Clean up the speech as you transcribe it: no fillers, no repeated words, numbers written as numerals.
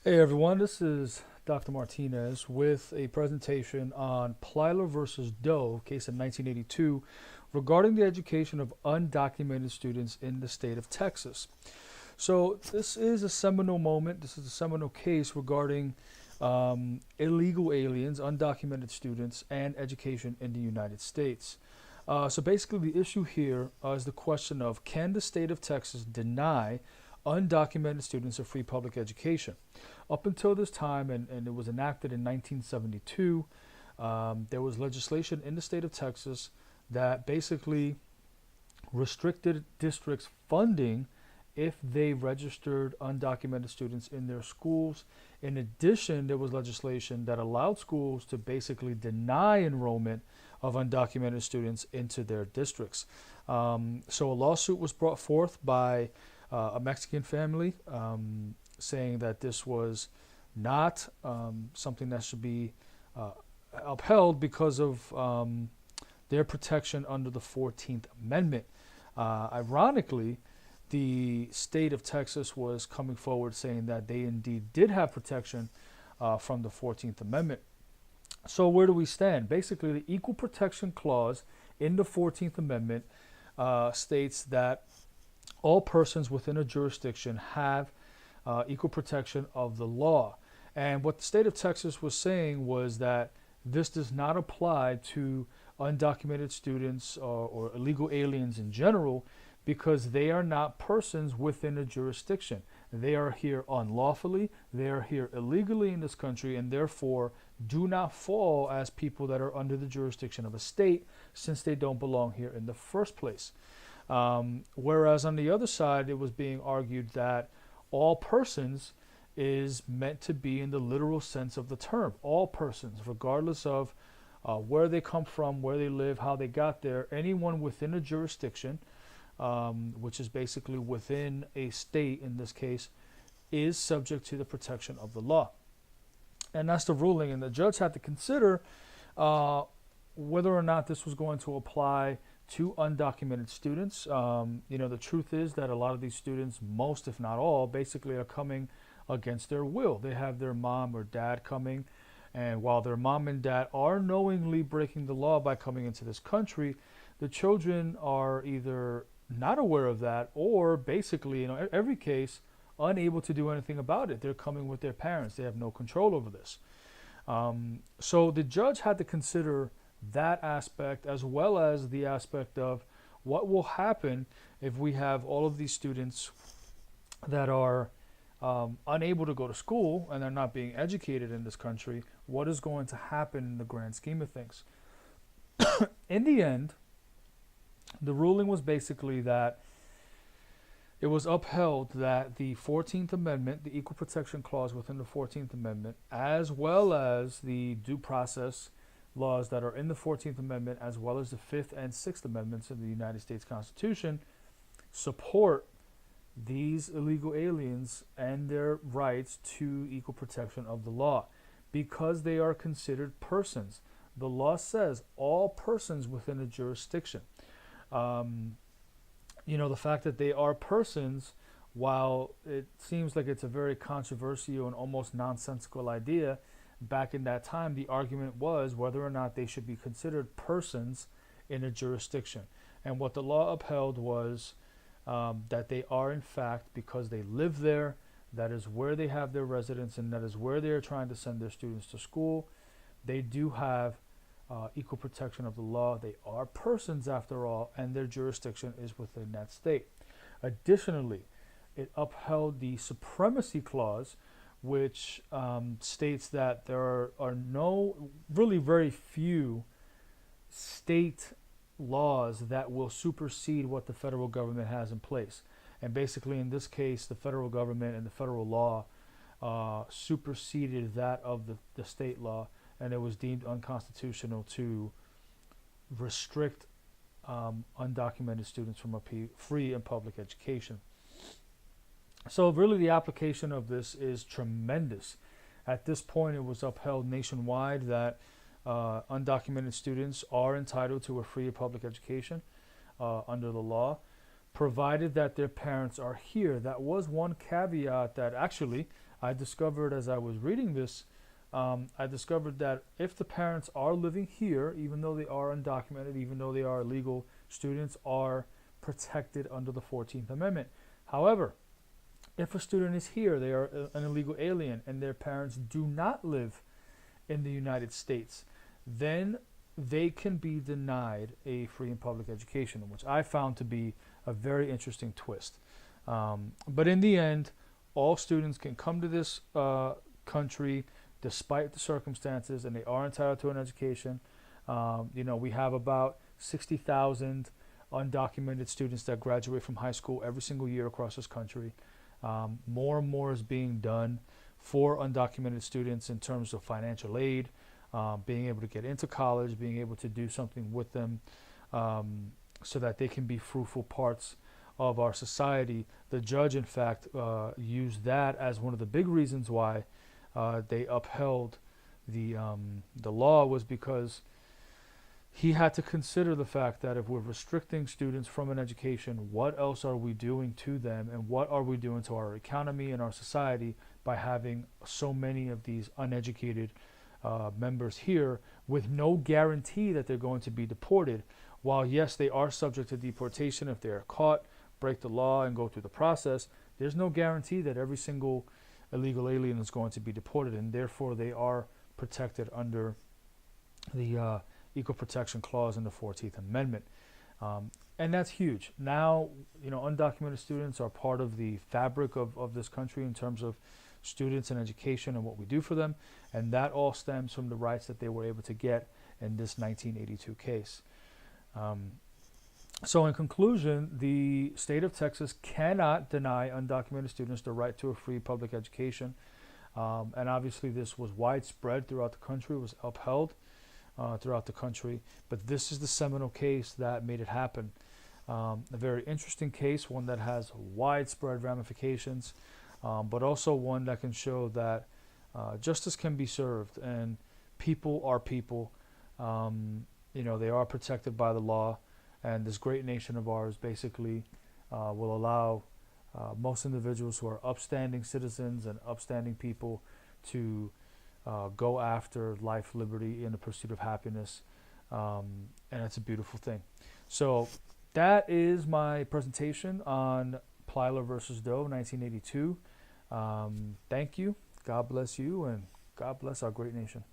Hey everyone, this is Dr. Martinez with a presentation on Plyler versus Doe, case in 1982, regarding the education of undocumented students in the state of Texas. So this is a seminal moment. This is a seminal case regarding illegal aliens, undocumented students, and education in the United States. So basically, the issue here is the question of, can the state of Texas deny undocumented students a free public education? Up until this time, and it was enacted in 1972, there was legislation in the state of Texas that basically restricted districts' funding if they registered undocumented students in their schools. In addition, there was legislation that allowed schools to basically deny enrollment of undocumented students into their districts. So a lawsuit was brought forth by a Mexican family saying that this was not something that should be upheld because of their protection under the 14th Amendment. Ironically, the state of Texas was coming forward saying that they indeed did have protection from the 14th Amendment. So where do we stand? Basically, the Equal Protection Clause in the 14th Amendment states that all persons within a jurisdiction have equal protection of the law. And what the state of Texas was saying was that this does not apply to undocumented students or illegal aliens in general, because they are not persons within a jurisdiction. They are here unlawfully, they are here illegally in this country, and therefore do not fall as people that are under the jurisdiction of a state, since they don't belong here in the first place. Whereas on the other side, it was being argued that all persons is meant to be in the literal sense of the term. All persons, regardless of where they come from, where they live, how they got there, anyone within a jurisdiction, which is basically within a state in this case, is subject to the protection of the law. And that's the ruling. And the judge had to consider whether or not this was going to apply to undocumented students. The truth is that a lot of these students, most if not all, basically are coming against their will. They have their mom or dad coming, and while their mom and dad are knowingly breaking the law by coming into this country, the children are either not aware of that, or basically, in every case, unable to do anything about it. They're coming with their parents. They have no control over this. So the judge had to consider that aspect, as well as the aspect of what will happen if we have all of these students that are unable to go to school and are not being educated in this country. What is going to happen in the grand scheme of things? In the end, the ruling was basically that it was upheld that the 14th Amendment, the Equal Protection Clause within the 14th Amendment, as well as the due process laws that are in the 14th Amendment, as well as the 5th and 6th Amendments of the United States Constitution, support these illegal aliens and their rights to equal protection of the law, because they are considered persons. The law says all persons within a jurisdiction. The fact that they are persons, while it seems like it's a very controversial and almost nonsensical idea, back in that time, the argument was whether or not they should be considered persons in a jurisdiction. And what the law upheld was that they are, in fact, because they live there, that is where they have their residence, and that is where they are trying to send their students to school. They do have equal protection of the law. They are persons after all, and their jurisdiction is within that state. Additionally, it upheld the Supremacy Clause, which states that there are really very few state laws that will supersede what the federal government has in place. And basically, in this case, the federal government and the federal law superseded that of the state law, and it was deemed unconstitutional to restrict undocumented students from a free and public education. So really, the application of this is tremendous. At this point, it was upheld nationwide that undocumented students are entitled to a free public education under the law. provided that their parents are here. That was one caveat that actually I discovered as I was reading this. I discovered that if the parents are living here, even though they are undocumented, even though they are illegal, students are protected under the 14th Amendment. However, if a student is here, they are an illegal alien, and their parents do not live in the United States, then they can be denied a free and public education, which I found to be a very interesting twist. But in the end, all students can come to this country despite the circumstances, and they are entitled to an education. We have about 60,000 undocumented students that graduate from high school every single year across this country. More and more is being done for undocumented students in terms of financial aid, being able to get into college, being able to do something with them so that they can be fruitful parts of our society. The judge, in fact, used that as one of the big reasons why they upheld the law, was because he had to consider the fact that if we're restricting students from an education, what else are we doing to them, and what are we doing to our economy and our society by having so many of these uneducated members here with no guarantee that they're going to be deported. While yes, they are subject to deportation if they're caught, break the law, and go through the process, there's no guarantee that every single illegal alien is going to be deported, and therefore they are protected under the Equal Protection Clause in the 14th Amendment. And that's huge. Now, undocumented students are part of the fabric of this country in terms of students and education and what we do for them, and that all stems from the rights that they were able to get in this 1982 case. So in conclusion, the state of Texas cannot deny undocumented students the right to a free public education. And obviously this was widespread throughout the country, was upheld throughout the country. But this is the seminal case that made it happen. A very interesting case, one that has widespread ramifications, but also one that can show that justice can be served, and people are people. They are protected by the law. And this great nation of ours basically will allow most individuals who are upstanding citizens and upstanding people to go after life, liberty, and the pursuit of happiness. And it's a beautiful thing. So that is my presentation on Plyler versus Doe, 1982. Thank you. God bless you, and God bless our great nation.